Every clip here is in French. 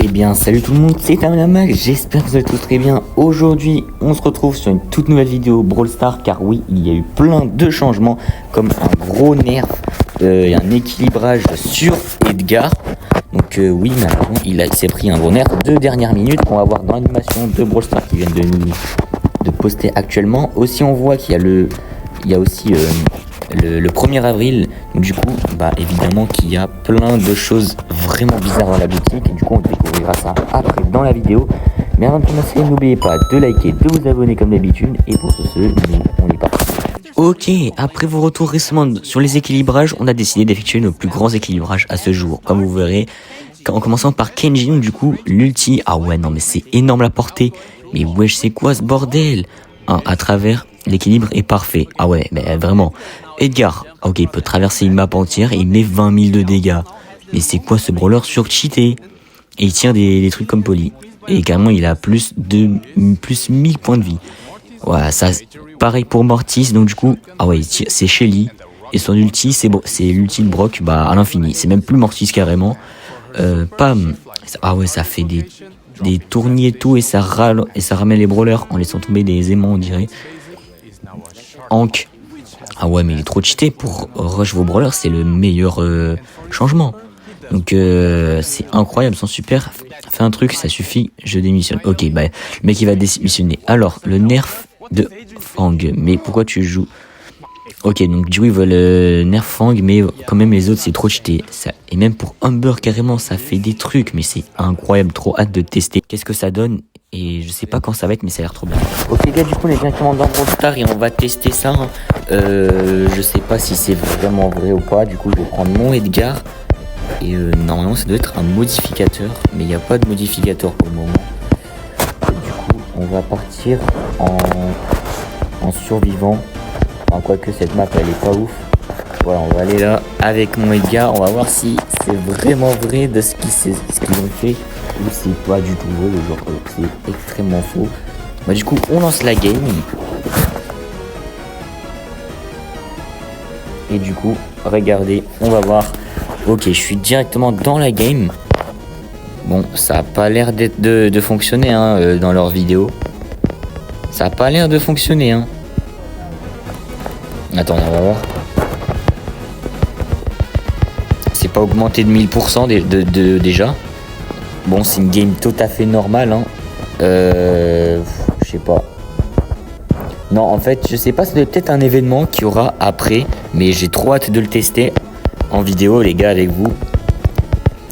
Eh bien salut tout le monde, c'est Amnamac, j'espère que vous allez tous très bien. Aujourd'hui on se retrouve sur une toute nouvelle vidéo Brawl Stars, car oui, il y a eu plein de changements, comme un gros nerf et un équilibrage sur Edgar. Donc oui, malheureusement il s'est pris un gros nerf de dernière minute qu'on va voir dans l'animation de Brawl Stars qui viennent de poster actuellement. Aussi on voit qu'il y a aussi le 1er avril, donc du coup évidemment qu'il y a plein de choses vraiment bizarres dans la boutique, et du coup on découvrira ça après dans la vidéo. Mais avant de commencer, n'oubliez pas de liker, de vous abonner comme d'habitude, et pour ce on est parti. Ok, après vos retours récemment sur les équilibrages, on a décidé d'effectuer nos plus grands équilibrages à ce jour, comme vous verrez, en commençant par Kenji. Donc du coup l'ulti, ah ouais non mais c'est énorme la portée, mais wesh c'est quoi ce bordel hein, à travers l'équilibre est parfait, ah ouais mais vraiment. Edgar, ok, il peut traverser une map entière et il met 20 000 de dégâts. Mais c'est quoi ce brawler sur-cheaté? Et il tire des trucs comme Poli. Et carrément, il a plus 1000 points de vie. Voilà, ça, pareil pour Mortis. Donc du coup, ah ouais, c'est Shelly. Et son ulti, c'est l'ulti de Brock à l'infini. C'est même plus Mortis carrément. Pam. Ah ouais, ça fait des tourniers et tout. Et ça ramène les brawlers en laissant tomber des aimants, on dirait. Hank. Ah ouais, mais il est trop cheaté pour rush vos brawlers, c'est le meilleur changement. Donc c'est incroyable, son super. Fais un truc, ça suffit, je démissionne. Ok, le mec il va démissionner. Alors, le nerf de Fang, mais pourquoi tu joues? Ok, donc du coup il veut le nerf Fang, mais quand même les autres c'est trop cheaté. Et même pour Humber carrément, ça fait des trucs, mais c'est incroyable, trop hâte de tester. Qu'est-ce que ça donne? Et je sais pas quand ça va être, mais ça a l'air trop bien. Ok les gars, du coup on est directement dans Brawl Stars et on va tester ça. Je sais pas si c'est vraiment vrai ou pas. Du coup je vais prendre mon Edgar. Et normalement ça doit être un modificateur, mais il n'y a pas de modificateur pour le moment. Et du coup on va partir en survivant. Enfin, quoique cette map elle est pas ouf. Voilà, on va aller là avec mon Edgar. On va voir si c'est vraiment vrai de ce qu'ils ont fait, ou c'est pas du tout vrai, genre c'est extrêmement faux. Du coup on lance la game. Et du coup regardez, on va voir. Ok, je suis directement dans la game. Bon, ça a pas l'air de fonctionner dans leur vidéo. Ça a pas l'air de fonctionner Attends, on va voir. C'est pas augmenté de 1000% déjà. Bon, c'est une game tout à fait normale je sais pas. Non, en fait, je sais pas, ça doit être peut-être un événement qu'il y aura après, mais j'ai trop hâte de le tester en vidéo, les gars, avec vous.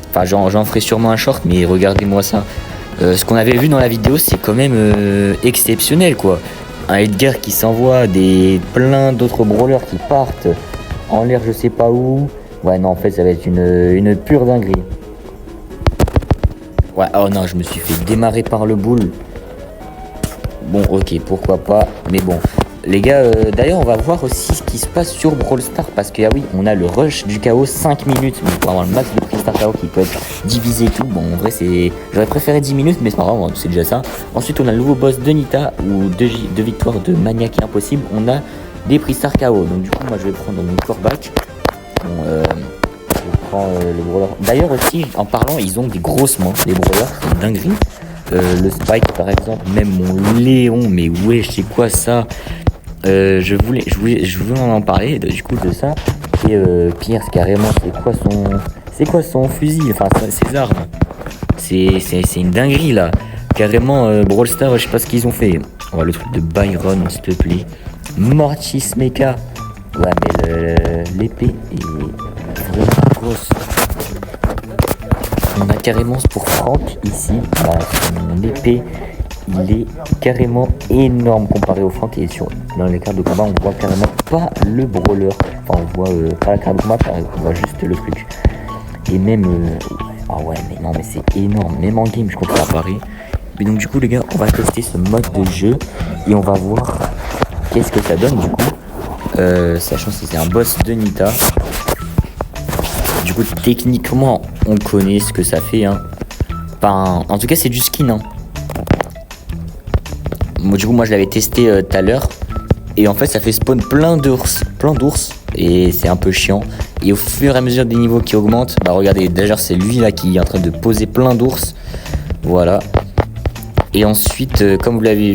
Enfin, j'en ferai sûrement un short, mais regardez-moi ça. Ce qu'on avait vu dans la vidéo, c'est quand même exceptionnel, quoi. Un Edgar qui s'envoie plein d'autres brawlers qui partent en l'air, je sais pas où. Ouais, non, en fait, ça va être une pure dinguerie. Ouais, oh non, je me suis fait démarrer par le boule. Bon, ok, pourquoi pas, mais bon. Les gars, d'ailleurs, on va voir aussi ce qui se passe sur Brawl Stars, parce que, ah oui, on a le rush du chaos 5 minutes, mais pour avoir le max de Crystal Chaos qui peut être divisé et tout. Bon, en vrai, j'aurais préféré 10 minutes, mais c'est pas grave, c'est déjà ça. Ensuite, on a le nouveau boss de Nita, ou deux victoires de Maniac Impossible. On a des Crystal Chaos, donc du coup, moi, je vais prendre mon coreback. Bon, je prends le brawler. D'ailleurs, aussi, en parlant, ils ont des grosses mains, les brawlers, c'est une dinguerie. Le Spike, par exemple, même mon Léon, mais ouais, c'est quoi ça? Je voulais en parler du coup de ça. Et Pierce, carrément, c'est quoi son fusil, enfin ses armes. C'est une dinguerie là. Carrément, Brawl Stars, je sais pas ce qu'ils ont fait. Oh, le truc de Byron, s'il te plaît. Mortis Mecha. Ouais, mais l'épée est vraiment grosse. On a carrément pour Franck ici. Son épée, il est carrément énorme comparé au Franck, et dans les cartes de combat on voit carrément pas le brawler, enfin on voit pas la carte de combat, on voit juste le truc. Et même ah ouais mais non mais c'est énorme, même en game je crois que ça apparaît. Mais donc du coup les gars, on va tester ce mode de jeu et on va voir qu'est-ce que ça donne du coup, sachant que c'est un boss de Nita. Du coup techniquement on connaît ce que ça fait Enfin, en tout cas c'est du skin Du coup moi je l'avais testé tout à l'heure, et en fait ça fait spawn plein d'ours, et c'est un peu chiant. Et au fur et à mesure des niveaux qui augmentent, bah regardez, d'ailleurs c'est lui là qui est en train de poser plein d'ours. Voilà. Et ensuite, comme vous l'avez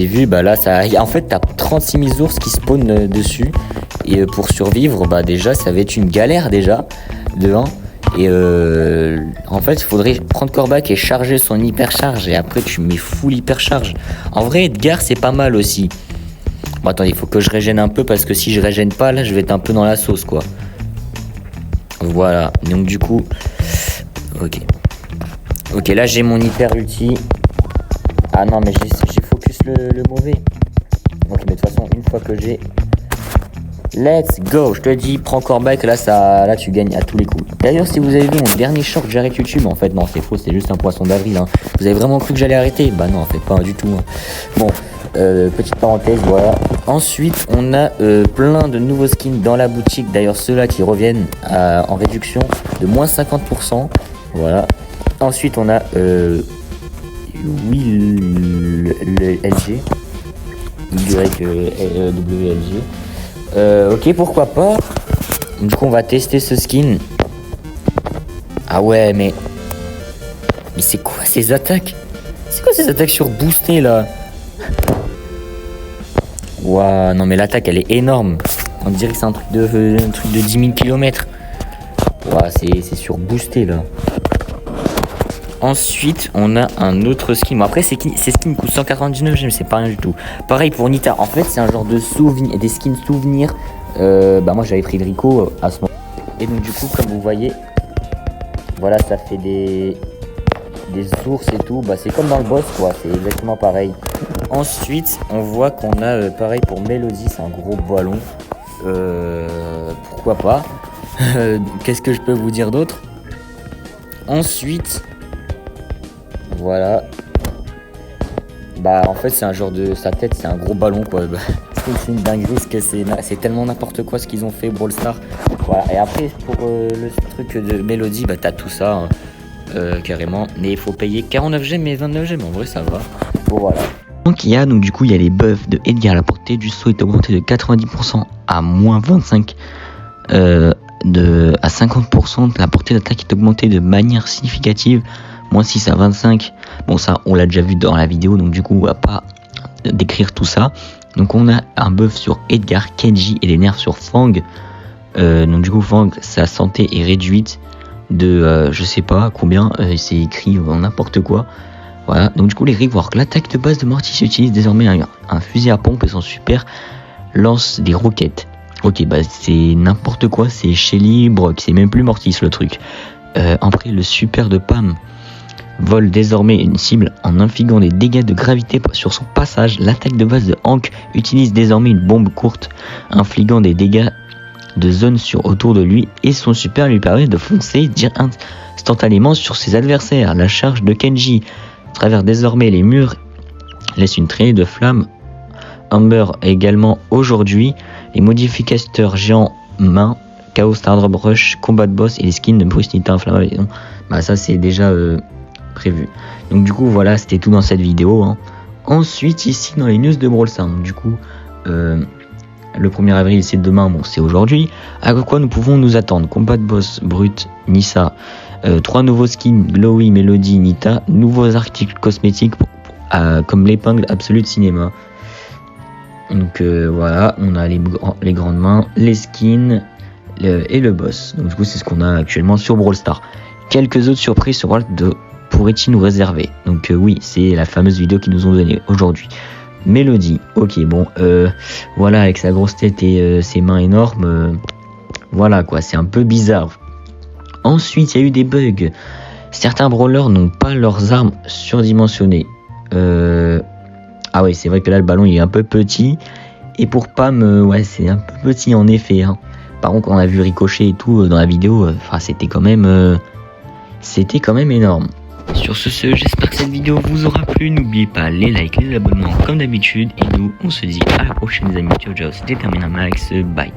vu, bah là, en fait, t'as 36 000 ours qui spawnent dessus. Et pour survivre, bah déjà, ça va être une galère déjà, de 1. Et en fait, il faudrait prendre Corbac et charger son hypercharge. Et après, tu mets full hypercharge. En vrai, Edgar, c'est pas mal aussi. Bon, attendez, il faut que je régène un peu parce que si je régène pas, là, je vais être un peu dans la sauce, quoi. Voilà. Donc, du coup, ok, là, j'ai mon hyper ulti. Ah non, mais j'ai focus le mauvais. Ok, mais de toute façon, une fois que j'ai... Let's go, je te dis, prends Corbac, là tu gagnes à tous les coups. D'ailleurs, si vous avez vu mon dernier short, j'arrête YouTube. En fait, non, c'est faux, c'est juste un poisson d'avril. Hein. Vous avez vraiment cru que j'allais arrêter? Bah non, en fait, pas du tout. Hein. Bon, petite parenthèse, voilà. Ensuite, on a plein de nouveaux skins dans la boutique. D'ailleurs, ceux-là qui reviennent en réduction de moins 50%. Voilà. Ensuite, on a le LG. WLG. Ok, pourquoi pas. Du coup, on va tester ce skin. Ah ouais, mais c'est quoi ces attaques? C'est quoi ces attaques sur boosté là? Waouh, non mais l'attaque elle est énorme. On dirait que c'est un truc de 10 000 km. Waouh, c'est sur boosté là. Ensuite, on a un autre skin. Bon, après, ces skins coûtent 199 gemmes, c'est pas rien du tout. Pareil pour Nita. En fait, c'est un genre de souvenir, des skins souvenirs. Bah, moi, j'avais pris le Rico à ce moment. Et donc, du coup, comme vous voyez, voilà, ça fait des ours et tout. Bah, c'est comme dans le boss, quoi. C'est exactement pareil. Ensuite, on voit qu'on a pareil pour Melody. C'est un gros ballon. Pourquoi pas. Qu'est-ce que je peux vous dire d'autre? Ensuite... Voilà. Bah en fait c'est un genre de... Sa tête c'est un gros ballon quoi. C'est une dinguerie parce que c'est tellement n'importe quoi ce qu'ils ont fait Brawl Stars. Voilà. Et après pour le truc de Mélodie, bah t'as tout ça carrément. Mais il faut payer 49 gemmes et 29 gemmes. En vrai ça va. Bon voilà. Donc il y a les buffs de Edgar. La portée du saut est augmentée de 90% à moins 25 à 50%. La portée d'attaque est augmentée de manière significative. Moins 6 à 25. Bon, ça, on l'a déjà vu dans la vidéo, donc du coup, on va pas décrire tout ça. Donc, on a un buff sur Edgar, Kenji et les nerfs sur Fang. Donc, du coup, Fang, sa santé est réduite de je sais pas combien. C'est écrit n'importe quoi. Voilà. Donc, du coup, les reworks. L'attaque de base de Mortis utilise désormais un fusil à pompe et son super lance des roquettes. Ok, bah, c'est n'importe quoi. C'est Shelly, Brock. C'est même plus Mortis le truc. Après, le super de Pam vole désormais une cible en infligeant des dégâts de gravité sur son passage. L'attaque de base de Hank utilise désormais une bombe courte, infligeant des dégâts de zone autour de lui, et son super lui permet de foncer instantanément sur ses adversaires. La charge de Kenji travers désormais les murs, laisse une traînée de flammes. Amber également aujourd'hui. Les modificateurs géants main, Chaos Stardrop Rush, Combat Boss et les skins de Bruce Nita inflammable. Bah ça c'est déjà prévu. Donc du coup voilà, c'était tout dans cette vidéo. Hein. Ensuite ici dans les news de Brawl Stars, du coup le 1er avril c'est demain, bon c'est aujourd'hui. À quoi nous pouvons nous attendre? Combat Boss, Brut, Nissa, 3 nouveaux skins, Glowy, Melody, Nita, nouveaux articles cosmétiques comme l'épingle absolue de cinéma. Donc voilà, on a les grandes mains, les skins et le boss. Donc du coup c'est ce qu'on a actuellement sur Brawl Stars. Quelques autres surprises sur World pourrait-il nous réserver? Donc oui, c'est la fameuse vidéo qu'ils nous ont donnée aujourd'hui. Mélodie, ok bon, voilà avec sa grosse tête et ses mains énormes, voilà quoi, c'est un peu bizarre. Ensuite il y a eu des bugs. Certains brawlers n'ont pas leurs armes surdimensionnées. Ah ouais, c'est vrai que là le ballon il est un peu petit. Et pour Pam, ouais c'est un peu petit en effet. Hein. Par contre, quand on a vu Ricochet et tout dans la vidéo, c'était quand même énorme. Sur ce, j'espère que cette vidéo vous aura plu. N'oubliez pas les likes, les abonnements comme d'habitude. Et nous, on se dit à la prochaine les amis. Ciao ciao, c'était Terminamax. Bye.